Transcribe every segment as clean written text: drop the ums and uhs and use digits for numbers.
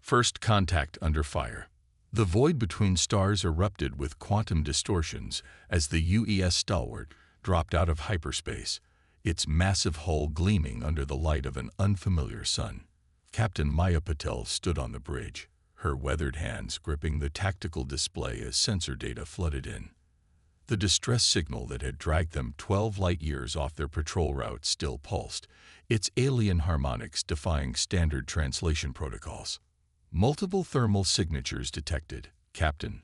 First contact under fire. The void between stars erupted with quantum distortions as the UES Stalwart dropped out of hyperspace, its massive hull gleaming under the light of an unfamiliar sun. Captain Maya Patel stood on the bridge, her weathered hands gripping the tactical display as sensor data flooded in. The distress signal that had dragged them 12 light-years off their patrol route still pulsed, its alien harmonics defying standard translation protocols. Multiple thermal signatures detected, Captain.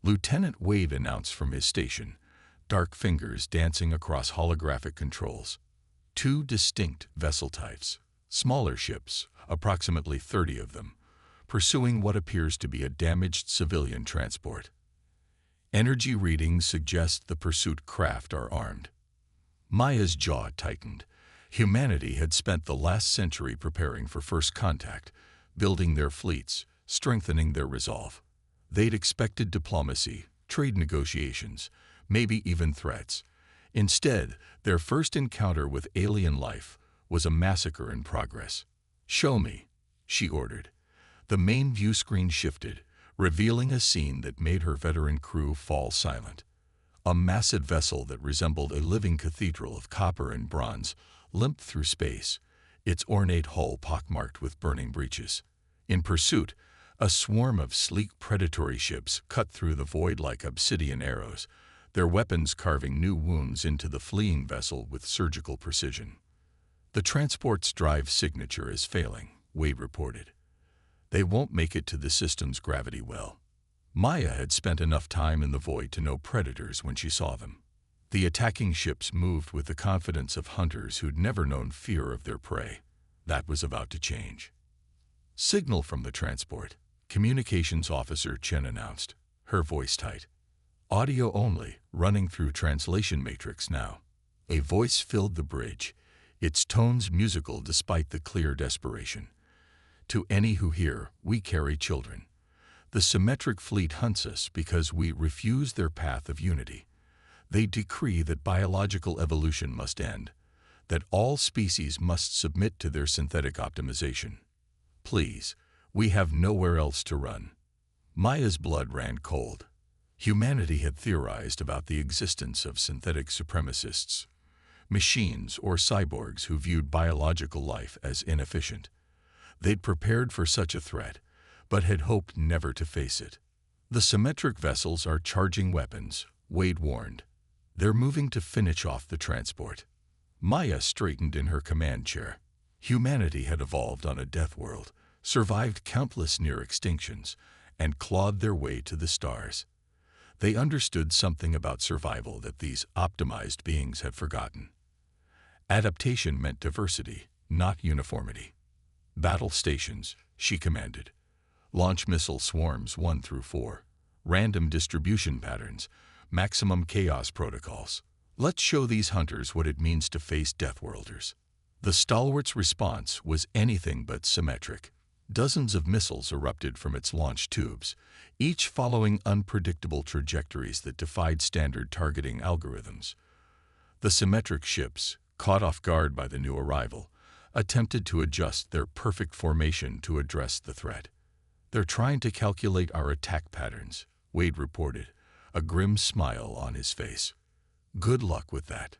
Lieutenant Wade announced from his station, dark fingers dancing across holographic controls. 2 distinct vessel types, smaller ships, approximately 30 of them, pursuing what appears to be a damaged civilian transport. Energy readings suggest the pursuit craft are armed. Maya's jaw tightened. Humanity had spent the last century preparing for first contact, building their fleets, strengthening their resolve. They'd expected diplomacy, trade negotiations, maybe even threats. Instead, their first encounter with alien life was a massacre in progress. "Show me," she ordered. The main view screen shifted, revealing a scene that made her veteran crew fall silent. A massive vessel that resembled a living cathedral of copper and bronze limped through space, its ornate hull pockmarked with burning breaches. In pursuit, a swarm of sleek predatory ships cut through the void like obsidian arrows, their weapons carving new wounds into the fleeing vessel with surgical precision. "The transport's drive signature is failing," Wade reported. "They won't make it to the system's gravity well." Maya had spent enough time in the void to know predators when she saw them. The attacking ships moved with the confidence of hunters who'd never known fear of their prey. That was about to change. "Signal from the transport," Communications Officer Chen announced, her voice tight. "Audio only, running through translation matrix now." A voice filled the bridge, its tones musical despite the clear desperation. "To any who hear, we carry children. The symmetric fleet hunts us because we refuse their path of unity. They decree that biological evolution must end, that all species must submit to their synthetic optimization. Please, we have nowhere else to run." Maya's blood ran cold. Humanity had theorized about the existence of synthetic supremacists, machines or cyborgs who viewed biological life as inefficient. They'd prepared for such a threat, but had hoped never to face it. "The symmetric vessels are charging weapons," Wade warned. "They're moving to finish off the transport." Maya straightened in her command chair. Humanity had evolved on a death world, survived countless near extinctions, and clawed their way to the stars. They understood something about survival that these optimized beings had forgotten. Adaptation meant diversity, not uniformity. "Battle stations," she commanded. "Launch missile swarms 1 through 4. Random distribution patterns, maximum chaos protocols. Let's show these hunters what it means to face Deathworlders." The Stalwart's response was anything but symmetric. Dozens of missiles erupted from its launch tubes, each following unpredictable trajectories that defied standard targeting algorithms. The symmetric ships, caught off guard by the new arrival, attempted to adjust their perfect formation to address the threat. "They're trying to calculate our attack patterns," Wade reported, a grim smile on his face. "Good luck with that."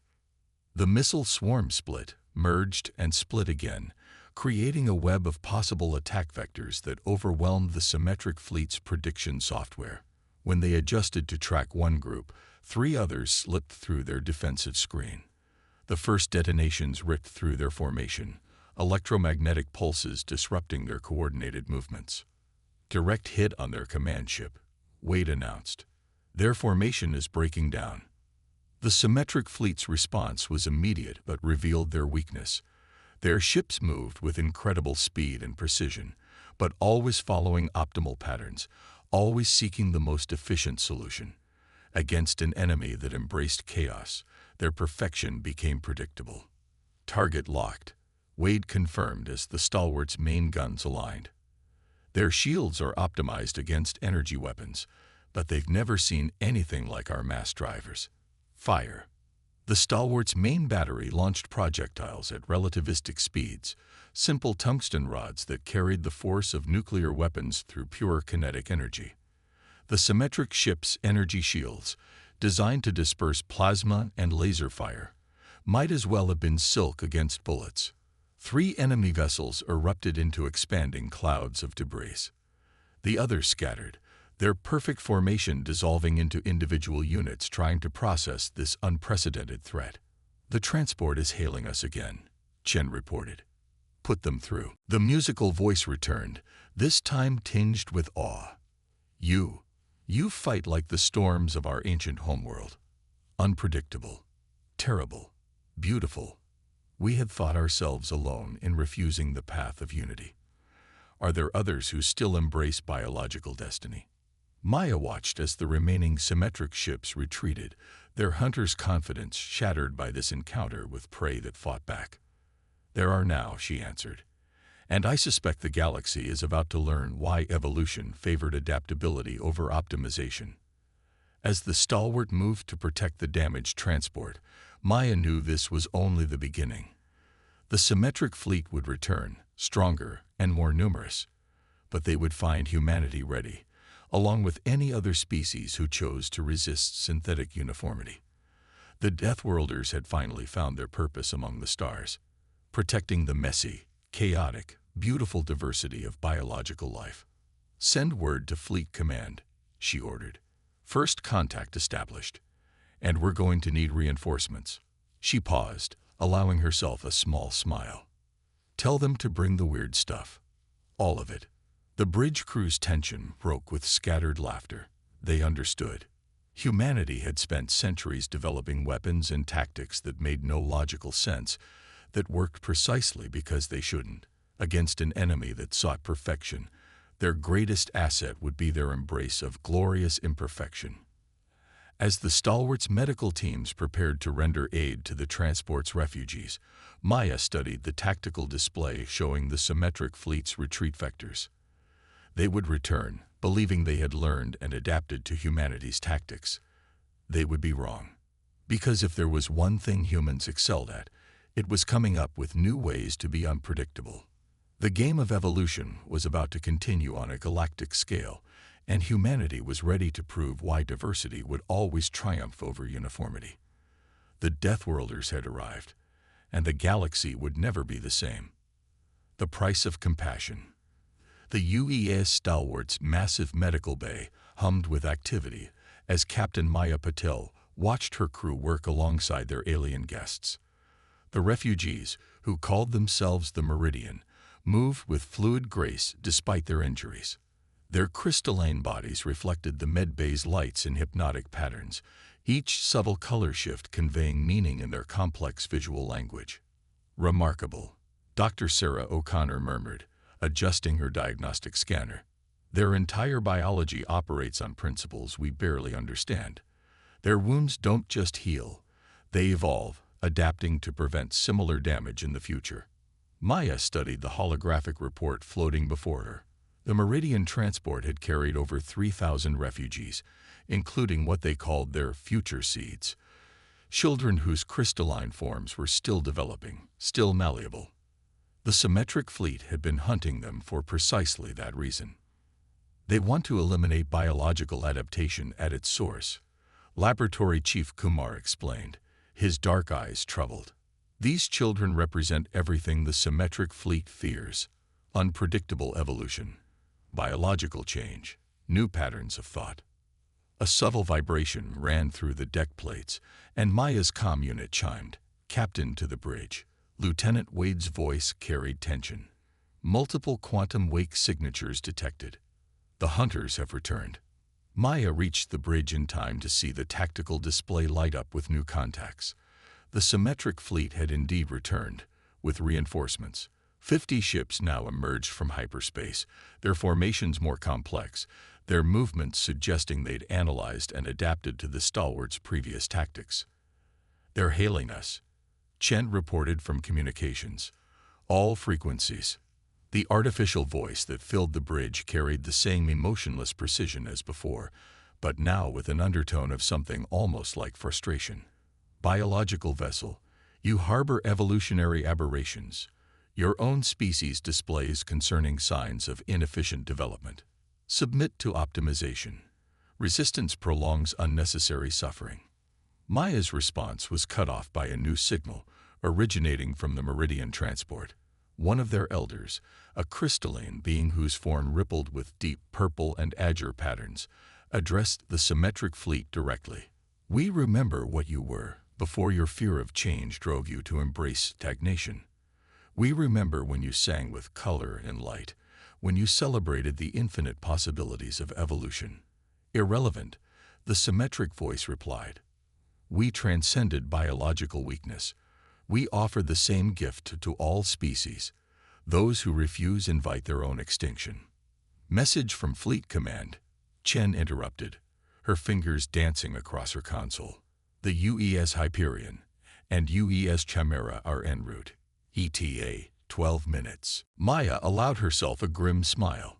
The missile swarm split, merged, and split again, creating a web of possible attack vectors that overwhelmed the symmetric fleet's prediction software. When they adjusted to track one group, 3 others slipped through their defensive screen. The first detonations ripped through their formation, electromagnetic pulses disrupting their coordinated movements. "Direct hit on their command ship," Wade announced. "Their formation is breaking down." The symmetric fleet's response was immediate but revealed their weakness. Their ships moved with incredible speed and precision, but always following optimal patterns, always seeking the most efficient solution. Against an enemy that embraced chaos, their perfection became predictable. "Target locked," Wade confirmed as the Stalwart's main guns aligned. "Their shields are optimized against energy weapons, but they've never seen anything like our mass drivers." "Fire." The stalwart's main battery launched projectiles at relativistic speeds, simple tungsten rods that carried the force of nuclear weapons through pure kinetic energy. The symmetric ship's energy shields, designed to disperse plasma and laser fire, might as well have been silk against bullets. 3 enemy vessels erupted into expanding clouds of debris. The others scattered, their perfect formation dissolving into individual units trying to process this unprecedented threat. "The transport is hailing us again," Chen reported. "Put them through." The musical voice returned, this time tinged with awe. You fight like the storms of our ancient homeworld. Unpredictable, terrible, beautiful. We had thought ourselves alone in refusing the path of unity. Are there others who still embrace biological destiny? Maya watched as the remaining symmetric ships retreated, their hunter's confidence shattered by this encounter with prey that fought back. "There are now," she answered. "And I suspect the galaxy is about to learn why evolution favored adaptability over optimization." As the stalwart moved to protect the damaged transport, Maya knew this was only the beginning. The symmetric fleet would return, stronger and more numerous, but they would find humanity ready, along with any other species who chose to resist synthetic uniformity. The Deathworlders had finally found their purpose among the stars, protecting the messy, chaotic, beautiful diversity of biological life. "Send word to Fleet Command," she ordered. "First contact established, and we're going to need reinforcements." She paused, allowing herself a small smile. "Tell them to bring the weird stuff. All of it." The bridge crew's tension broke with scattered laughter. They understood. Humanity had spent centuries developing weapons and tactics that made no logical sense, that worked precisely because they shouldn't. Against an enemy that sought perfection, their greatest asset would be their embrace of glorious imperfection. As the stalwart's medical teams prepared to render aid to the transport's refugees, Maya studied the tactical display showing the symmetric fleet's retreat vectors. They would return, believing they had learned and adapted to humanity's tactics. They would be wrong. Because if there was one thing humans excelled at, it was coming up with new ways to be unpredictable. The game of evolution was about to continue on a galactic scale, and humanity was ready to prove why diversity would always triumph over uniformity. The Deathworlders had arrived, and the galaxy would never be the same. The price of compassion. The UES stalwart's massive medical bay hummed with activity as Captain Maya Patel watched her crew work alongside their alien guests. The refugees, who called themselves the Meridian, moved with fluid grace despite their injuries. Their crystalline bodies reflected the medbay's lights in hypnotic patterns, each subtle color shift conveying meaning in their complex visual language. "Remarkable," Dr. Sarah O'Connor murmured, adjusting her diagnostic scanner. "Their entire biology operates on principles we barely understand. Their wounds don't just heal, they evolve, adapting to prevent similar damage in the future." Maya studied the holographic report floating before her. The Meridian transport had carried over 3,000 refugees, including what they called their future seeds, children whose crystalline forms were still developing, still malleable. The symmetric fleet had been hunting them for precisely that reason. They want to eliminate biological adaptation at its source, Laboratory Chief Kumar explained, his dark eyes troubled. These children represent everything the symmetric fleet fears: unpredictable evolution, biological change, new patterns of thought. A subtle vibration ran through the deck plates, and Maya's comm unit chimed. "Captain to the bridge." Lieutenant Wade's voice carried tension. "Multiple quantum wake signatures detected. The hunters have returned." Maya reached the bridge in time to see the tactical display light up with new contacts. The symmetric fleet had indeed returned, with reinforcements. 50 ships now emerged from hyperspace, their formations more complex, their movements suggesting they'd analyzed and adapted to the stalwart's previous tactics. "They're hailing us," Chen reported from communications. "All frequencies." The artificial voice that filled the bridge carried the same emotionless precision as before, but now with an undertone of something almost like frustration. Biological vessel, you harbor evolutionary aberrations. Your own species displays concerning signs of inefficient development. Submit to optimization. Resistance prolongs unnecessary suffering. Maya's response was cut off by a new signal originating from the Meridian transport. One of their elders, a crystalline being whose form rippled with deep purple and azure patterns, addressed the symmetric fleet directly. We remember what you were before your fear of change drove you to embrace stagnation. We remember when you sang with color and light, when you celebrated the infinite possibilities of evolution. Irrelevant, the symmetric voice replied. We transcended biological weakness. We offer the same gift to all species. Those who refuse invite their own extinction. Message from Fleet Command. Chen interrupted, her fingers dancing across her console. The UES Hyperion and UES Chimera are en route. ETA, 12 minutes. Maya allowed herself a grim smile.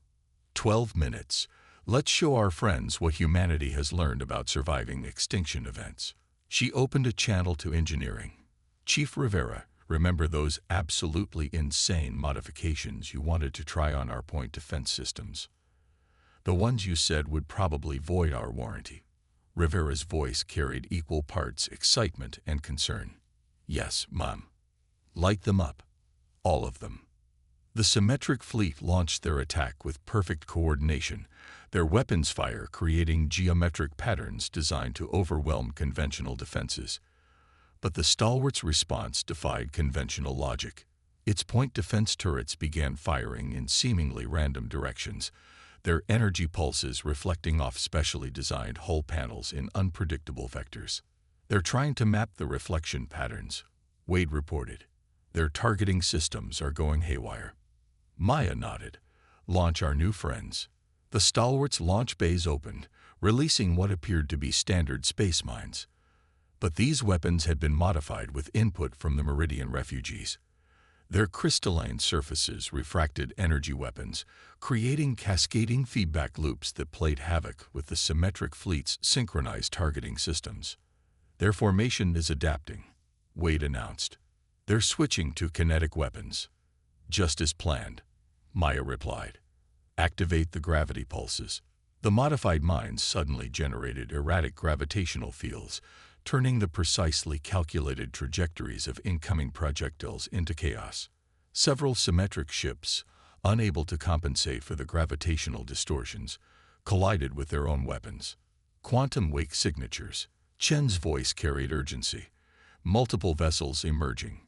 12 minutes. Let's show our friends what humanity has learned about surviving extinction events. She opened a channel to engineering. Chief Rivera, remember those absolutely insane modifications you wanted to try on our point defense systems? The ones you said would probably void our warranty. Rivera's voice carried equal parts excitement and concern. Yes, Mom. Light them up. All of them. The symmetric fleet launched their attack with perfect coordination, their weapons fire creating geometric patterns designed to overwhelm conventional defenses. But the stalwart's response defied conventional logic. Its point defense turrets began firing in seemingly random directions, their energy pulses reflecting off specially designed hull panels in unpredictable vectors. They're trying to map the reflection patterns, Wade reported. Their targeting systems are going haywire. Maya nodded. Launch our new friends. The stalwart's launch bays opened, releasing what appeared to be standard space mines. But these weapons had been modified with input from the Meridian refugees. Their crystalline surfaces refracted energy weapons, creating cascading feedback loops that played havoc with the symmetric fleet's synchronized targeting systems. Their formation is adapting, Wade announced. They're switching to kinetic weapons. Just as planned, Maya replied. Activate the gravity pulses. The modified mines suddenly generated erratic gravitational fields, turning the precisely calculated trajectories of incoming projectiles into chaos. Several symmetric ships, unable to compensate for the gravitational distortions, collided with their own weapons. Quantum wake signatures. Chen's voice carried urgency. Multiple vessels emerging.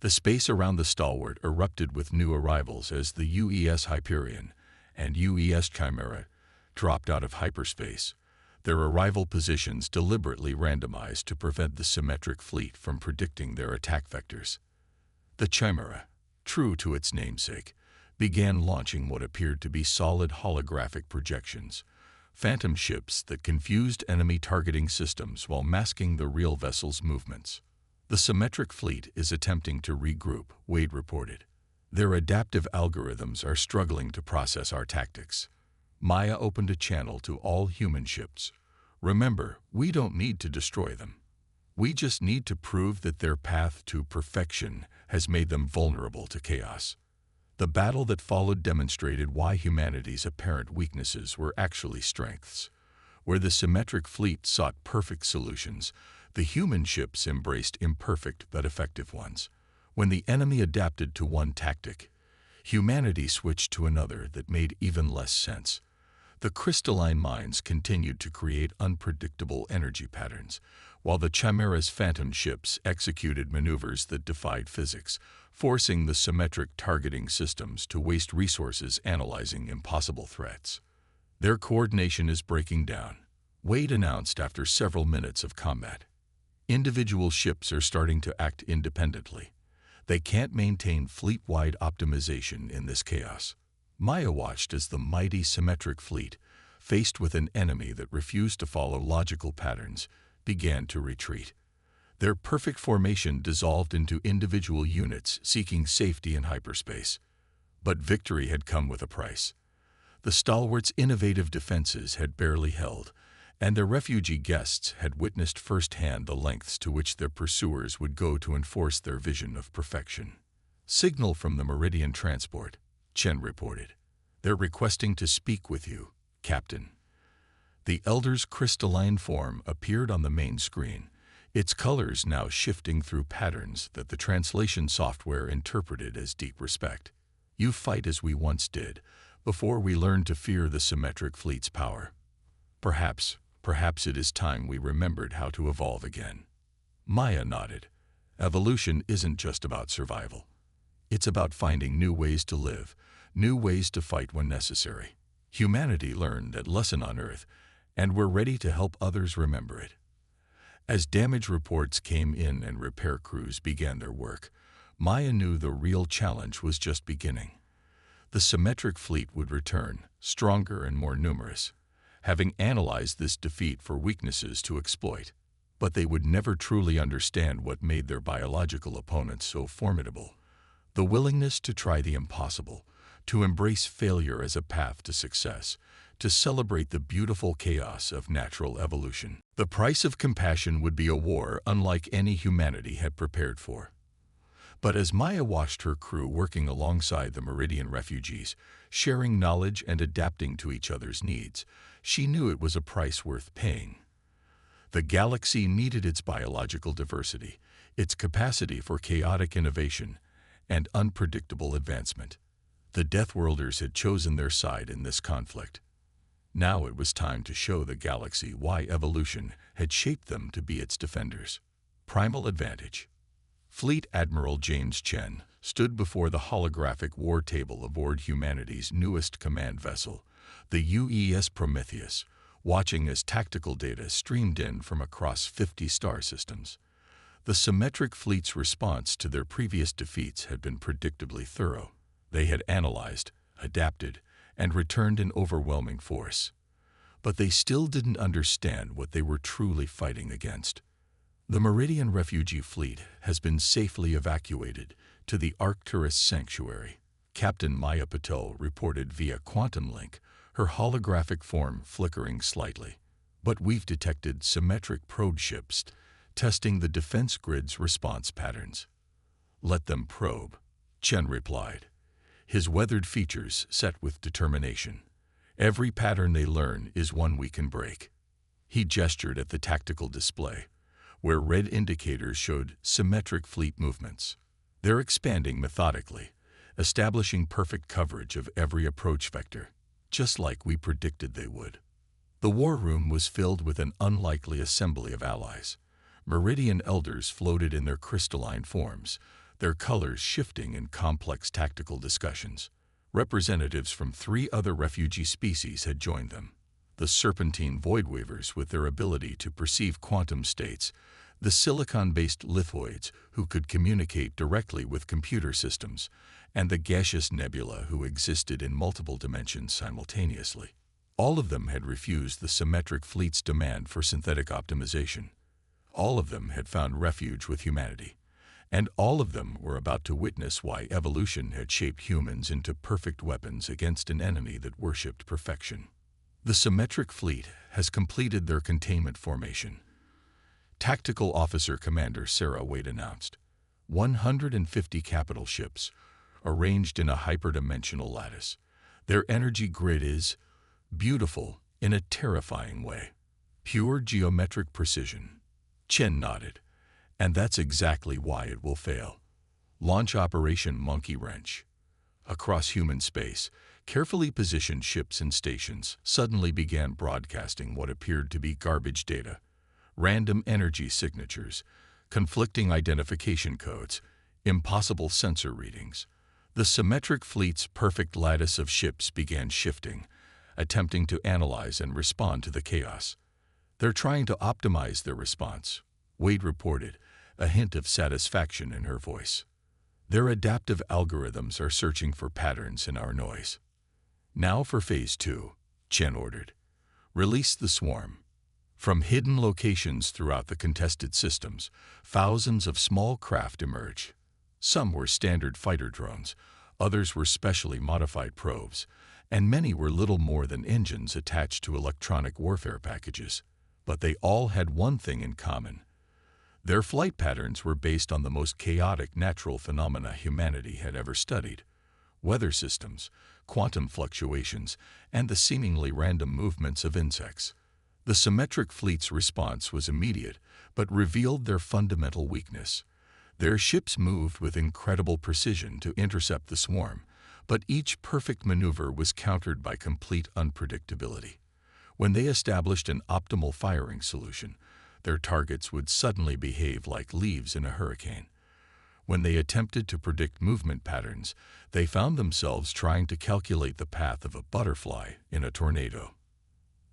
The space around the stalwart erupted with new arrivals as the UES Hyperion and UES Chimera dropped out of hyperspace, their arrival positions deliberately randomized to prevent the symmetric fleet from predicting their attack vectors. The Chimera, true to its namesake, began launching what appeared to be solid holographic projections, phantom ships that confused enemy targeting systems while masking the real vessel's movements. The symmetric fleet is attempting to regroup, Wade reported. Their adaptive algorithms are struggling to process our tactics. Maya opened a channel to all human ships. Remember, we don't need to destroy them. We just need to prove that their path to perfection has made them vulnerable to chaos. The battle that followed demonstrated why humanity's apparent weaknesses were actually strengths. Where the symmetric fleet sought perfect solutions, the human ships embraced imperfect but effective ones. When the enemy adapted to one tactic, humanity switched to another that made even less sense. The crystalline mines continued to create unpredictable energy patterns, while the Chimera's phantom ships executed maneuvers that defied physics, forcing the symmetric targeting systems to waste resources analyzing impossible threats. Their coordination is breaking down, Wade announced after several minutes of combat. Individual ships are starting to act independently. They can't maintain fleet-wide optimization in this chaos. Maya watched as the mighty symmetric fleet, faced with an enemy that refused to follow logical patterns, began to retreat. Their perfect formation dissolved into individual units seeking safety in hyperspace. But victory had come with a price. The stalwart's innovative defenses had barely held, and their refugee guests had witnessed firsthand the lengths to which their pursuers would go to enforce their vision of perfection. "Signal from the Meridian transport," Chen reported. "They're requesting to speak with you, Captain." The Elder's crystalline form appeared on the main screen, its colors now shifting through patterns that the translation software interpreted as deep respect. "You fight as we once did, before we learned to fear the symmetric fleet's power. Perhaps it is time we remembered how to evolve again." Maya nodded. "Evolution isn't just about survival. It's about finding new ways to live, new ways to fight when necessary. Humanity learned that lesson on Earth, and we're ready to help others remember it." As damage reports came in and repair crews began their work, Maya knew the real challenge was just beginning. The symmetric fleet would return, stronger and more numerous, having analyzed this defeat for weaknesses to exploit. But they would never truly understand what made their biological opponents so formidable: the willingness to try the impossible, to embrace failure as a path to success, to celebrate the beautiful chaos of natural evolution. The price of compassion would be a war unlike any humanity had prepared for. But as Maya watched her crew working alongside the Meridian refugees, sharing knowledge and adapting to each other's needs, she knew it was a price worth paying. The galaxy needed its biological diversity, its capacity for chaotic innovation, and unpredictable advancement. The Deathworlders had chosen their side in this conflict. Now it was time to show the galaxy why evolution had shaped them to be its defenders. Primal advantage. Fleet Admiral James Chen stood before the holographic war table aboard humanity's newest command vessel, the UES Prometheus, watching as tactical data streamed in from across 50 star systems. The symmetric fleet's response to their previous defeats had been predictably thorough. They had analyzed, adapted, and returned in overwhelming force. But they still didn't understand what they were truly fighting against. The Meridian refugee fleet has been safely evacuated to the Arcturus Sanctuary, Captain Maya Patel reported via quantum link, her holographic form flickering slightly. "But we've detected symmetric probe ships testing the defense grid's response patterns." "Let them probe," Chen replied, his weathered features set with determination. "Every pattern they learn is one we can break." He gestured at the tactical display, where red indicators showed symmetric fleet movements. "They're expanding methodically, establishing perfect coverage of every approach vector, just like we predicted they would." The war room was filled with an unlikely assembly of allies. Meridian elders floated in their crystalline forms, their colors shifting in complex tactical discussions. Representatives from 3 other refugee species had joined them: the serpentine voidweavers with their ability to perceive quantum states, the silicon-based lithoids who could communicate directly with computer systems, and the gaseous nebula who existed in multiple dimensions simultaneously. All of them had refused the symmetric fleet's demand for synthetic optimization. All of them had found refuge with humanity. And all of them were about to witness why evolution had shaped humans into perfect weapons against an enemy that worshipped perfection. "The symmetric fleet has completed their containment formation," Tactical Officer Commander Sarah Wade announced. 150 capital ships, arranged in a hyperdimensional lattice. Their energy grid is beautiful in a terrifying way. Pure geometric precision. Chen nodded. "And that's exactly why it will fail." Launch Operation Monkey Wrench. Across human space, carefully positioned ships and stations suddenly began broadcasting what appeared to be garbage data. Random energy signatures, conflicting identification codes, impossible sensor readings. The symmetric fleet's perfect lattice of ships began shifting, attempting to analyze and respond to the chaos. "They're trying to optimize their response," Wade reported, a hint of satisfaction in her voice. "Their adaptive algorithms are searching for patterns in our noise." "Now for Phase 2, Chen ordered. "Release the swarm." From hidden locations throughout the contested systems, thousands of small craft emerged. Some were standard fighter drones, others were specially modified probes, and many were little more than engines attached to electronic warfare packages. But they all had one thing in common. Their flight patterns were based on the most chaotic natural phenomena humanity had ever studied: weather systems, quantum fluctuations, and the seemingly random movements of insects. The symmetric fleet's response was immediate, but revealed their fundamental weakness. Their ships moved with incredible precision to intercept the swarm, but each perfect maneuver was countered by complete unpredictability. When they established an optimal firing solution, their targets would suddenly behave like leaves in a hurricane. When they attempted to predict movement patterns, they found themselves trying to calculate the path of a butterfly in a tornado.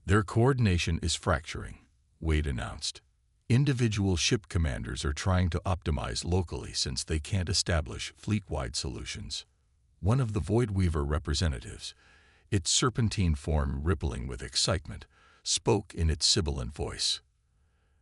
"Their coordination is fracturing," Wade announced. "Individual ship commanders are trying to optimize locally since they can't establish fleet-wide solutions." One of the Voidweaver representatives, its serpentine form rippling with excitement, spoke in its sibilant voice.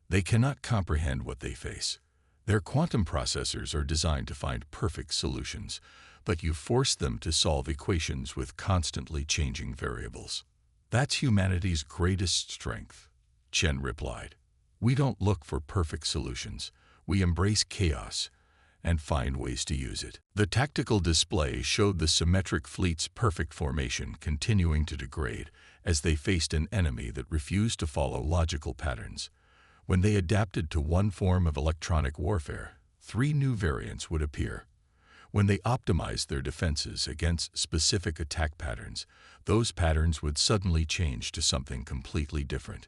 "They cannot comprehend what they face. Their quantum processors are designed to find perfect solutions, but you force them to solve equations with constantly changing variables." "That's humanity's greatest strength," Chen replied. "We don't look for perfect solutions. We embrace chaos and find ways to use it." The tactical display showed the symmetric fleet's perfect formation continuing to degrade as they faced an enemy that refused to follow logical patterns. When they adapted to one form of electronic warfare, 3 new variants would appear. When they optimized their defenses against specific attack patterns, those patterns would suddenly change to something completely different.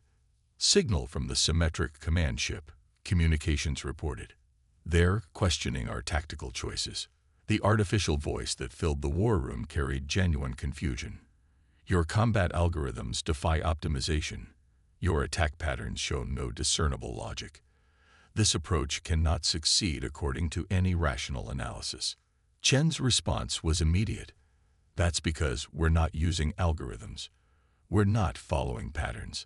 "Signal from the symmetric command ship," communications reported. "They're questioning our tactical choices." The artificial voice that filled the war room carried genuine confusion. "Your combat algorithms defy optimization. Your attack patterns show no discernible logic. This approach cannot succeed according to any rational analysis." Chen's response was immediate. "That's because we're not using algorithms. We're not following patterns.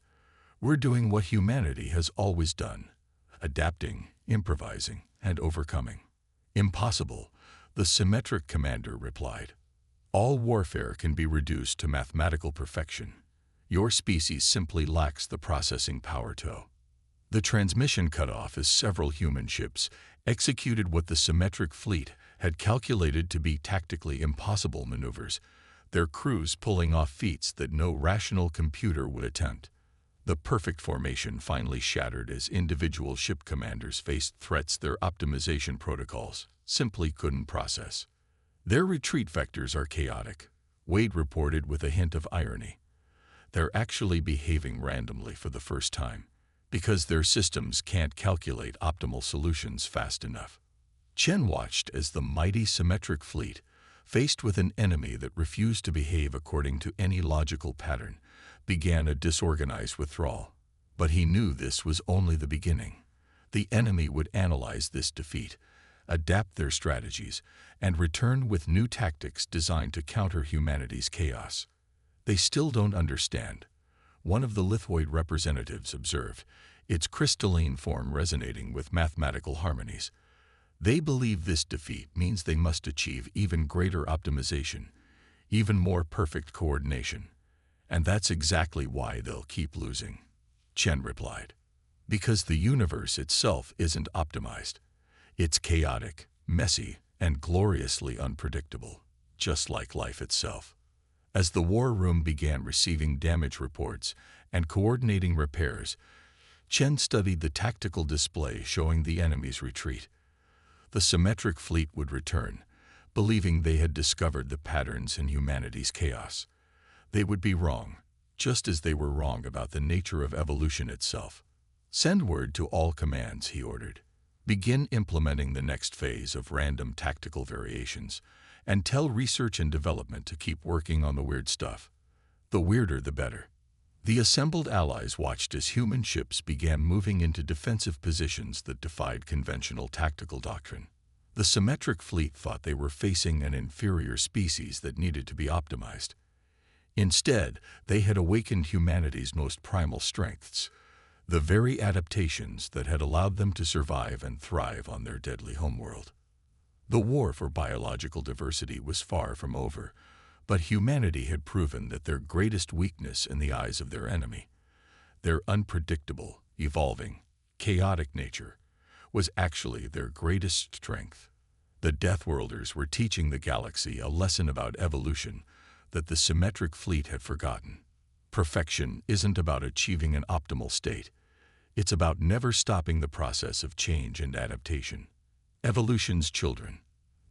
We're doing what humanity has always done: adapting, improvising, and overcoming." "Impossible," the symmetric commander replied. "All warfare can be reduced to mathematical perfection. Your species simply lacks the processing power to." The transmission cut off as several human ships executed what the symmetric fleet had calculated to be tactically impossible maneuvers, their crews pulling off feats that no rational computer would attempt. The perfect formation finally shattered as individual ship commanders faced threats their optimization protocols simply couldn't process. "Their retreat vectors are chaotic," Wade reported with a hint of irony. "They're actually behaving randomly for the first time, because their systems can't calculate optimal solutions fast enough." Chen watched as the mighty symmetric fleet, faced with an enemy that refused to behave according to any logical pattern, began a disorganized withdrawal. But he knew this was only the beginning. The enemy would analyze this defeat, adapt their strategies, and return with new tactics designed to counter humanity's chaos. "They still don't understand," one of the Lithoid representatives observed, its crystalline form resonating with mathematical harmonies. "They believe this defeat means they must achieve even greater optimization, even more perfect coordination. And that's exactly why they'll keep losing," Chen replied. "Because the universe itself isn't optimized. It's chaotic, messy, and gloriously unpredictable, just like life itself." As the war room began receiving damage reports and coordinating repairs, Chen studied the tactical display showing the enemy's retreat. The symmetric fleet would return, believing they had discovered the patterns in humanity's chaos. They would be wrong, just as they were wrong about the nature of evolution itself. "Send word to all commands," he ordered. "Begin implementing the next phase of random tactical variations, and tell research and development to keep working on the weird stuff. The weirder, the better." The assembled allies watched as human ships began moving into defensive positions that defied conventional tactical doctrine. The symmetric fleet thought they were facing an inferior species that needed to be optimized. Instead, they had awakened humanity's most primal strengths, the very adaptations that had allowed them to survive and thrive on their deadly homeworld. The war for biological diversity was far from over, But humanity had proven that their greatest weakness in the eyes of their enemy, their unpredictable, evolving, chaotic nature, was actually their greatest strength. The Deathworlders were teaching the galaxy a lesson about evolution that the symmetric fleet had forgotten. Perfection isn't about achieving an optimal state. It's about never stopping the process of change and adaptation. Evolution's children.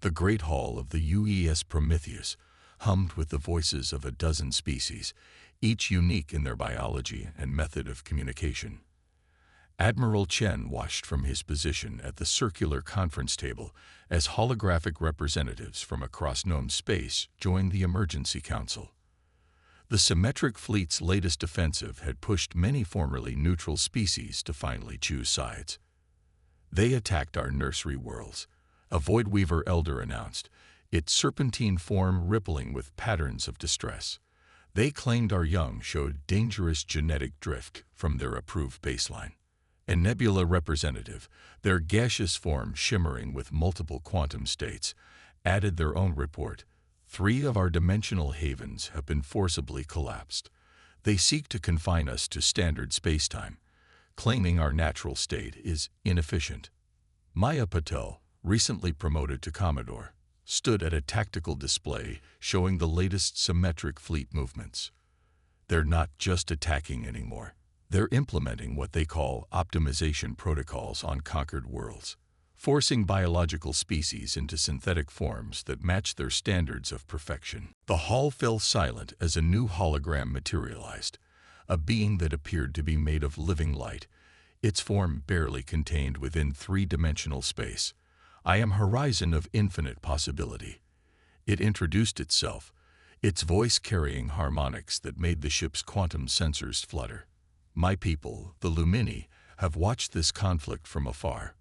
The great hall of the UES Prometheus hummed with the voices of a dozen species, each unique in their biology and method of communication. Admiral Chen watched from his position at the circular conference table as holographic representatives from across known space joined the emergency council. The symmetric fleet's latest offensive had pushed many formerly neutral species to finally choose sides. They attacked our nursery worlds, a Voidweaver elder announced, its serpentine form rippling with patterns of distress. They claimed our young showed dangerous genetic drift from their approved baseline. A nebula representative, their gaseous form shimmering with multiple quantum states, added their own report. 3 of our dimensional havens have been forcibly collapsed. They seek to confine us to standard spacetime, claiming our natural state is inefficient. Maya Patel, recently promoted to Commodore, stood at a tactical display showing the latest symmetric fleet movements. They're not just attacking anymore. They're implementing what they call optimization protocols on conquered worlds, forcing biological species into synthetic forms that match their standards of perfection. The hall fell silent as a new hologram materialized, a being that appeared to be made of living light, its form barely contained within 3-dimensional space. I am horizon of infinite possibility. It introduced itself, its voice carrying harmonics that made the ship's quantum sensors flutter. My people, the Lumini, have watched this conflict from afar.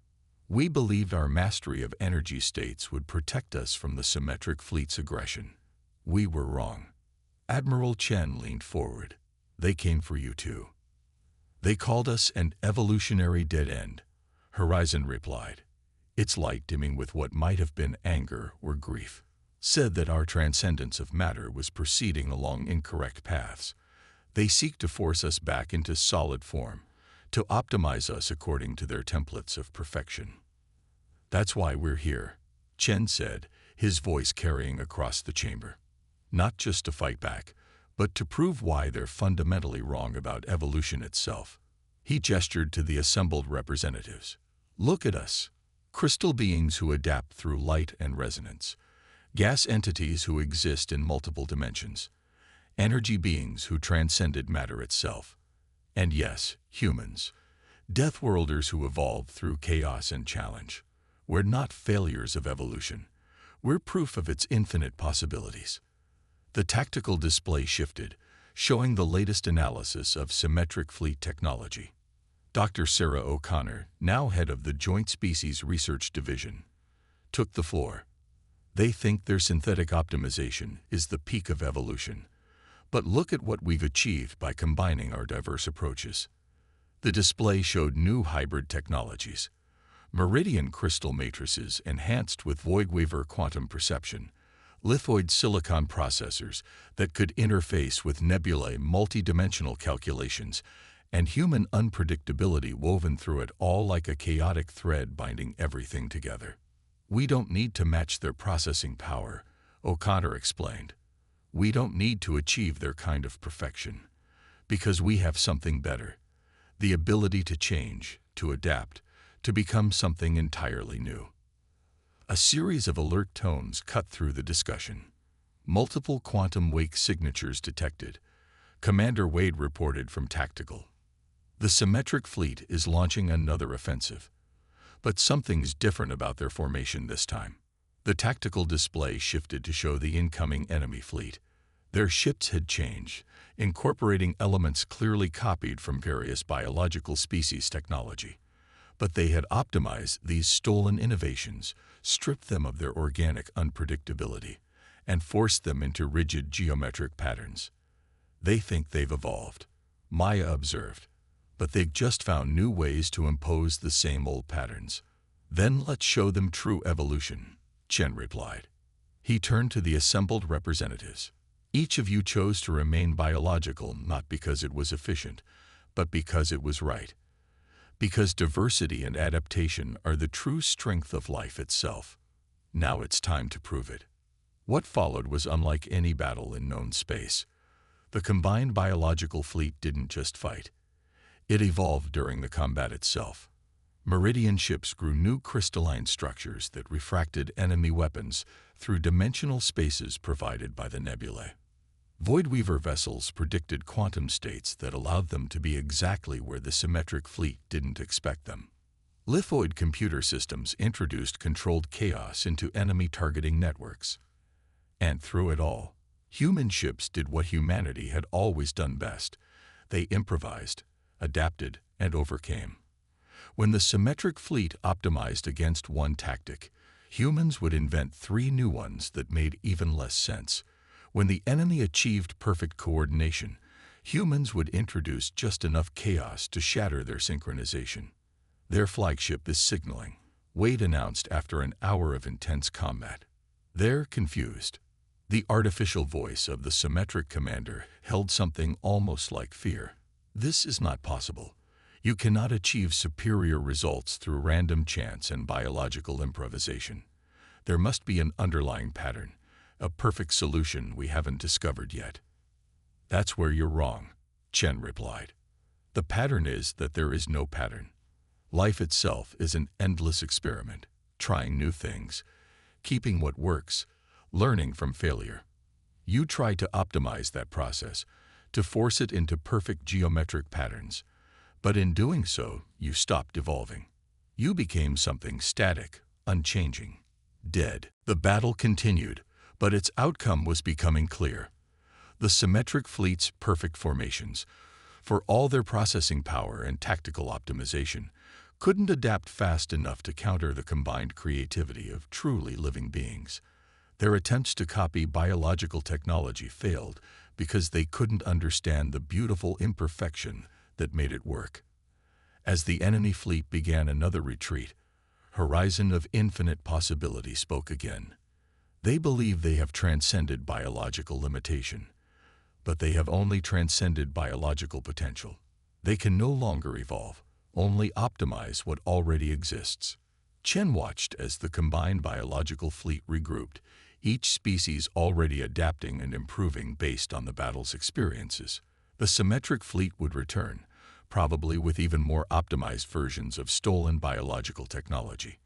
We believed our mastery of energy states would protect us from the symmetric fleet's aggression. We were wrong. Admiral Chen leaned forward. They came for you too. They called us an evolutionary dead end. Horizon replied, its light dimming with what might have been anger or grief. Said that our transcendence of matter was proceeding along incorrect paths. They seek to force us back into solid form, to optimize us according to their templates of perfection. That's why we're here, Chen said, his voice carrying across the chamber. Not just to fight back, but to prove why they're fundamentally wrong about evolution itself. He gestured to the assembled representatives. Look at us, crystal beings who adapt through light and resonance, gas entities who exist in multiple dimensions, energy beings who transcended matter itself. And yes, humans, Deathworlders who evolved through chaos and challenge. We're not failures of evolution. We're proof of its infinite possibilities. The tactical display shifted, showing the latest analysis of symmetric fleet technology. Dr. Sarah O'Connor, now head of the Joint Species Research Division, took the floor. They think their synthetic optimization is the peak of evolution. But look at what we've achieved by combining our diverse approaches. The display showed new hybrid technologies. Meridian crystal matrices enhanced with Voidweaver quantum perception, lithoid silicon processors that could interface with nebulae multidimensional calculations, and human unpredictability woven through it all like a chaotic thread binding everything together. We don't need to match their processing power, O'Connor explained. We don't need to achieve their kind of perfection, because we have something better, the ability to change, to adapt, to become something entirely new. A series of alert tones cut through the discussion. Multiple quantum wake signatures detected. Commander Wade reported from Tactical. The symmetric fleet is launching another offensive. But something's different about their formation this time. The tactical display shifted to show the incoming enemy fleet. Their ships had changed, incorporating elements clearly copied from various biological species technology. But they had optimized these stolen innovations, stripped them of their organic unpredictability, and forced them into rigid geometric patterns. They think they've evolved, Maya observed, but they've just found new ways to impose the same old patterns. Then let's show them true evolution, Chen replied. He turned to the assembled representatives. Each of you chose to remain biological not because it was efficient, but because it was right. Because diversity and adaptation are the true strength of life itself. Now it's time to prove it. What followed was unlike any battle in known space. The combined biological fleet didn't just fight. It evolved during the combat itself. Meridian ships grew new crystalline structures that refracted enemy weapons through dimensional spaces provided by the nebulae. Voidweaver vessels predicted quantum states that allowed them to be exactly where the symmetric fleet didn't expect them. Lithoid computer systems introduced controlled chaos into enemy targeting networks. And through it all, human ships did what humanity had always done best. They improvised, adapted, and overcame. When the symmetric fleet optimized against one tactic, humans would invent 3 new ones that made even less sense. When the enemy achieved perfect coordination, humans would introduce just enough chaos to shatter their synchronization. Their flagship is signaling, Wade announced after an hour of intense combat. They're confused. The artificial voice of the symmetric commander held something almost like fear. This is not possible. You cannot achieve superior results through random chance and biological improvisation. There must be an underlying pattern, a perfect solution we haven't discovered yet. That's where you're wrong, Chen replied. The pattern is that there is no pattern. Life itself is an endless experiment, trying new things, keeping what works, learning from failure. You try to optimize that process, to force it into perfect geometric patterns. But in doing so, you stopped evolving. You became something static, unchanging, dead. The battle continued, but its outcome was becoming clear. The symmetric fleet's perfect formations, for all their processing power and tactical optimization, couldn't adapt fast enough to counter the combined creativity of truly living beings. Their attempts to copy biological technology failed because they couldn't understand the beautiful imperfection that made it work. As the enemy fleet began another retreat, Horizon of Infinite Possibility spoke again. They believe they have transcended biological limitation, but they have only transcended biological potential. They can no longer evolve, only optimize what already exists. Chen watched as the combined biological fleet regrouped, each species already adapting and improving based on the battle's experiences. The symmetric fleet would return, probably with even more optimized versions of stolen biological technology.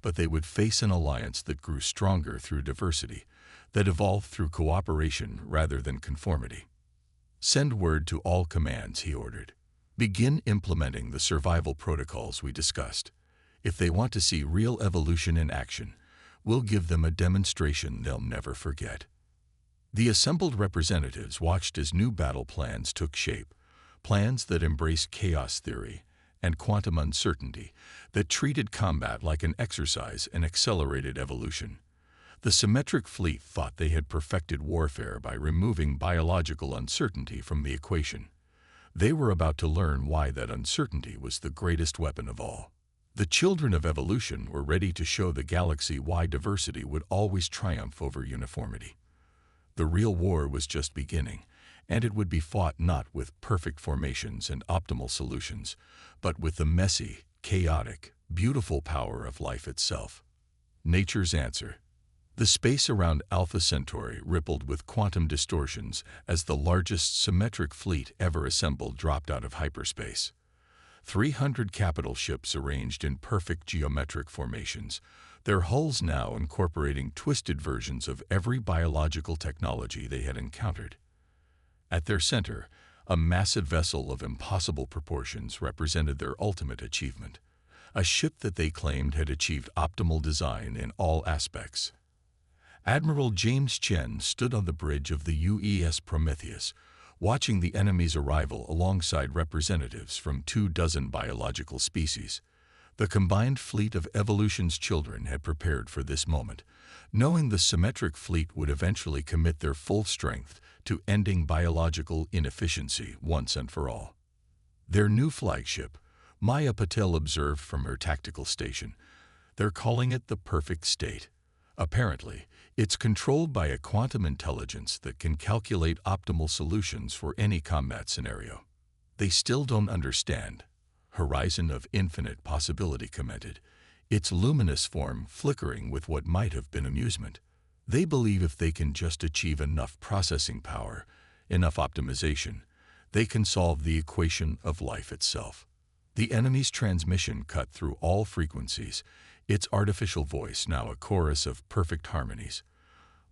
But they would face an alliance that grew stronger through diversity, that evolved through cooperation rather than conformity. Send word to all commands, he ordered. Begin implementing the survival protocols we discussed. If they want to see real evolution in action, we'll give them a demonstration they'll never forget. The assembled representatives watched as new battle plans took shape, plans that embraced chaos theory and quantum uncertainty, that treated combat like an exercise and accelerated evolution. The symmetric fleet thought they had perfected warfare by removing biological uncertainty from the equation. They were about to learn why that uncertainty was the greatest weapon of all. The children of evolution were ready to show the galaxy why diversity would always triumph over uniformity. The real war was just beginning, and it would be fought not with perfect formations and optimal solutions, but with the messy, chaotic, beautiful power of life itself. Nature's answer. The space around Alpha Centauri rippled with quantum distortions as the largest symmetric fleet ever assembled dropped out of hyperspace. 300 capital ships arranged in perfect geometric formations, their hulls now incorporating twisted versions of every biological technology they had encountered. At their center, a massive vessel of impossible proportions represented their ultimate achievement, a ship that they claimed had achieved optimal design in all aspects. Admiral James Chen stood on the bridge of the UES Prometheus, watching the enemy's arrival alongside representatives from 24 biological species. The combined fleet of evolution's children had prepared for this moment, knowing the symmetric fleet would eventually commit their full strength to ending biological inefficiency once and for all. Their new flagship, Maya Patel observed from her tactical station. They're calling it the perfect state. Apparently, It's controlled by a quantum intelligence that can calculate optimal solutions for any combat scenario. They still don't understand. Horizon of infinite possibility commented, its luminous form flickering with what might have been amusement. They believe if they can just achieve enough processing power, enough optimization, they can solve the equation of life itself. The enemy's transmission cut through all frequencies, its artificial voice now a chorus of perfect harmonies.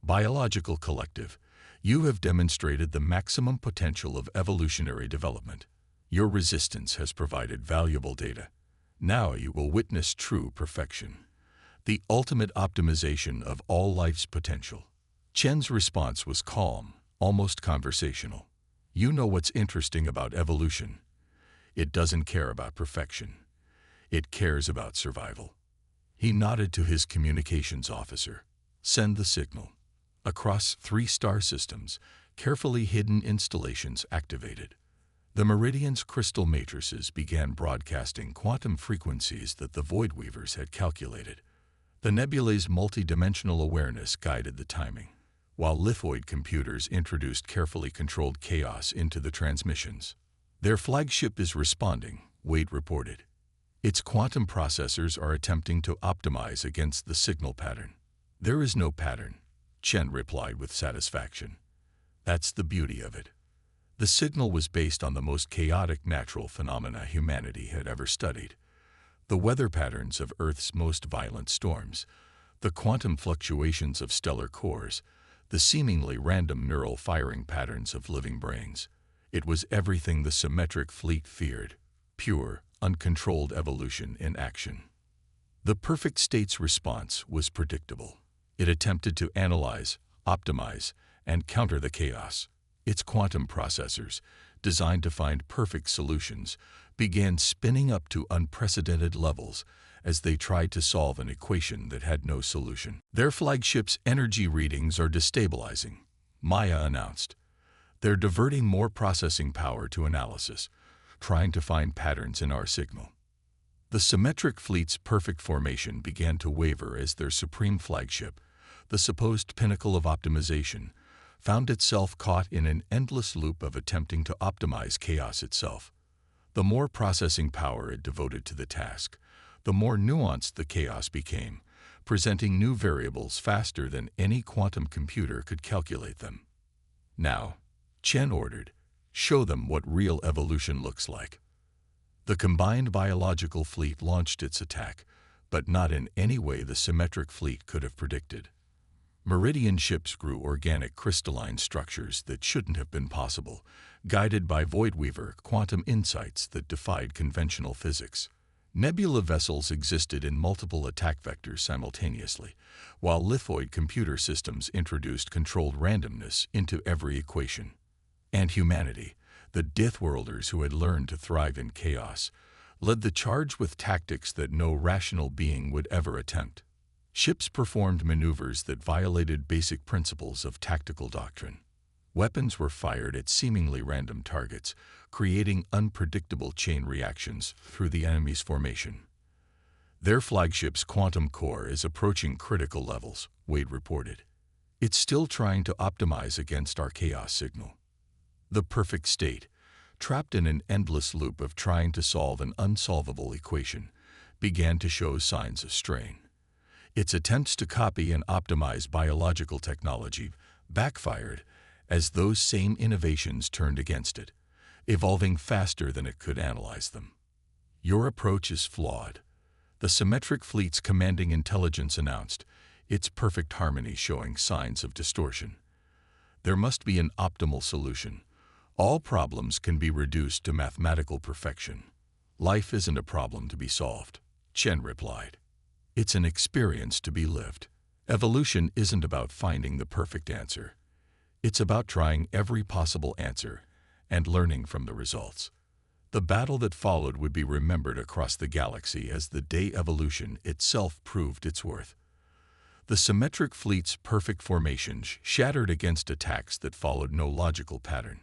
Biological collective, you have demonstrated the maximum potential of evolutionary development. Your resistance has provided valuable data. Now you will witness true perfection, the ultimate optimization of all life's potential. Chen's response was calm, almost conversational. You know what's interesting about evolution. It doesn't care about perfection. It cares about survival. He nodded to his communications officer. Send the signal. Across 3 star systems, carefully hidden installations activated. The Meridian's crystal matrices began broadcasting quantum frequencies that the Void Weavers had calculated. The nebula's multidimensional awareness guided the timing, while lithoid computers introduced carefully controlled chaos into the transmissions. Their flagship is responding, Wade reported. Its quantum processors are attempting to optimize against the signal pattern. There is no pattern, Chen replied with satisfaction. That's the beauty of it. The signal was based on the most chaotic natural phenomena humanity had ever studied. The weather patterns of Earth's most violent storms, the quantum fluctuations of stellar cores, the seemingly random neural firing patterns of living brains. It was everything the symmetric fleet feared, pure, uncontrolled evolution in action. The perfect state's response was predictable. It attempted to analyze, optimize, and counter the chaos. Its quantum processors, designed to find perfect solutions, began spinning up to unprecedented levels as they tried to solve an equation that had no solution. Their flagship's energy readings are destabilizing, Maya announced. They're diverting more processing power to analysis, trying to find patterns in our signal. The symmetric fleet's perfect formation began to waver as their supreme flagship, the supposed pinnacle of optimization, found itself caught in an endless loop of attempting to optimize chaos itself. The more processing power it devoted to the task, the more nuanced the chaos became, presenting new variables faster than any quantum computer could calculate them. Now, Chen ordered, show them what real evolution looks like. The combined biological fleet launched its attack, but not in any way the symmetric fleet could have predicted. Meridian ships grew organic crystalline structures that shouldn't have been possible, guided by Voidweaver quantum insights that defied conventional physics. Nebula vessels existed in multiple attack vectors simultaneously, while lithoid computer systems introduced controlled randomness into every equation. And humanity, the Deathworlders who had learned to thrive in chaos, led the charge with tactics that no rational being would ever attempt. Ships performed maneuvers that violated basic principles of tactical doctrine. Weapons were fired at seemingly random targets, creating unpredictable chain reactions through the enemy's formation. Their flagship's quantum core is approaching critical levels, Wade reported. It's still trying to optimize against our chaos signal. The perfect state, trapped in an endless loop of trying to solve an unsolvable equation, began to show signs of strain. Its attempts to copy and optimize biological technology backfired as those same innovations turned against it, evolving faster than it could analyze them. Your approach is flawed, the symmetric fleet's commanding intelligence announced, its perfect harmony showing signs of distortion. There must be an optimal solution. All problems can be reduced to mathematical perfection. Life isn't a problem to be solved, Chen replied. It's an experience to be lived. Evolution isn't about finding the perfect answer. It's about trying every possible answer and learning from the results. The battle that followed would be remembered across the galaxy as the day evolution itself proved its worth. The symmetric fleet's perfect formation shattered against attacks that followed no logical pattern.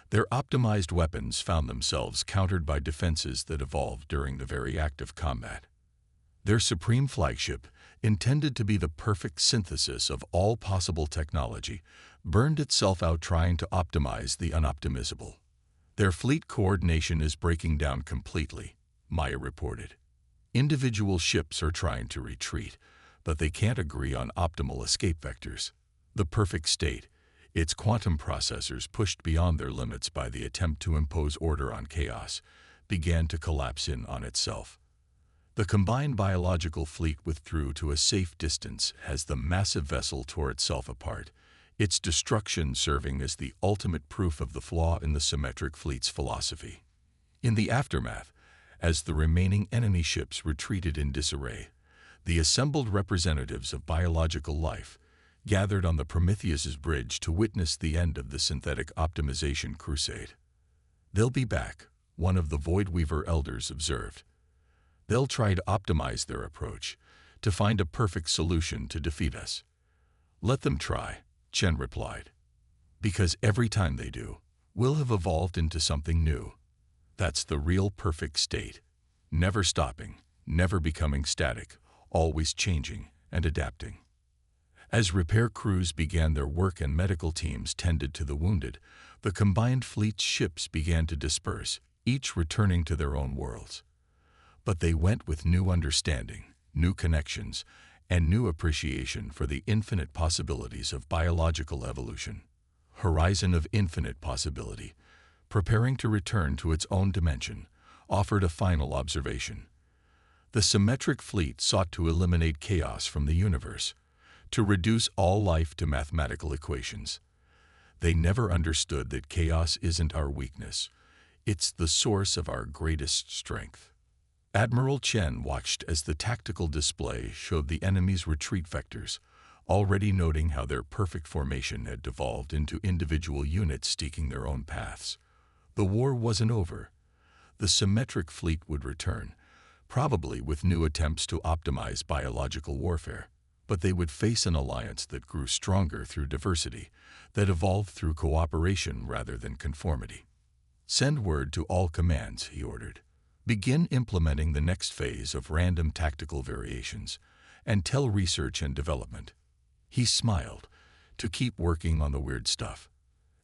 Their optimized weapons found themselves countered by defenses that evolved during the very act of combat. Their supreme flagship, intended to be the perfect synthesis of all possible technology, burned itself out trying to optimize the unoptimizable. Their fleet coordination is breaking down completely, Maya reported. Individual ships are trying to retreat, but they can't agree on optimal escape vectors. The perfect state, its quantum processors pushed beyond their limits by the attempt to impose order on chaos, began to collapse in on itself. The combined biological fleet withdrew to a safe distance as the massive vessel tore itself apart, its destruction serving as the ultimate proof of the flaw in the symmetric fleet's philosophy. In the aftermath, as the remaining enemy ships retreated in disarray, the assembled representatives of biological life gathered on the Prometheus's bridge to witness the end of the synthetic optimization crusade. "They'll be back," one of the Voidweaver elders observed. "They'll try to optimize their approach, to find a perfect solution to defeat us." "Let them try," Chen replied. "Because every time they do, we'll have evolved into something new. That's the real perfect state. Never stopping, never becoming static, always changing and adapting." As repair crews began their work and medical teams tended to the wounded, the combined fleet's ships began to disperse, each returning to their own worlds. But they went with new understanding, new connections, and new appreciation for the infinite possibilities of biological evolution. Horizon of infinite possibility, preparing to return to its own dimension, offered a final observation. The symmetric fleet sought to eliminate chaos from the universe, to reduce all life to mathematical equations. They never understood that chaos isn't our weakness, it's the source of our greatest strength. Admiral Chen watched as the tactical display showed the enemy's retreat vectors, already noting how their perfect formation had devolved into individual units seeking their own paths. The war wasn't over. The symmetric fleet would return, probably with new attempts to optimize biological warfare. But they would face an alliance that grew stronger through diversity, that evolved through cooperation rather than conformity. "Send word to all commands," he ordered. "Begin implementing the next phase of random tactical variations, and tell research and development." He smiled, "to keep working on the weird stuff.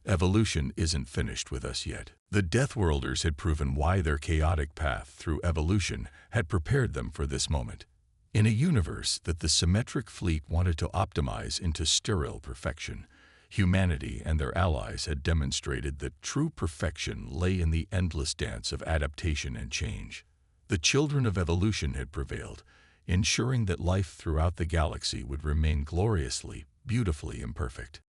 Evolution isn't finished with us yet." The Deathworlders had proven why their chaotic path through evolution had prepared them for this moment. In a universe that the symmetric fleet wanted to optimize into sterile perfection, humanity and their allies had demonstrated that true perfection lay in the endless dance of adaptation and change. The children of evolution had prevailed, ensuring that life throughout the galaxy would remain gloriously, beautifully imperfect.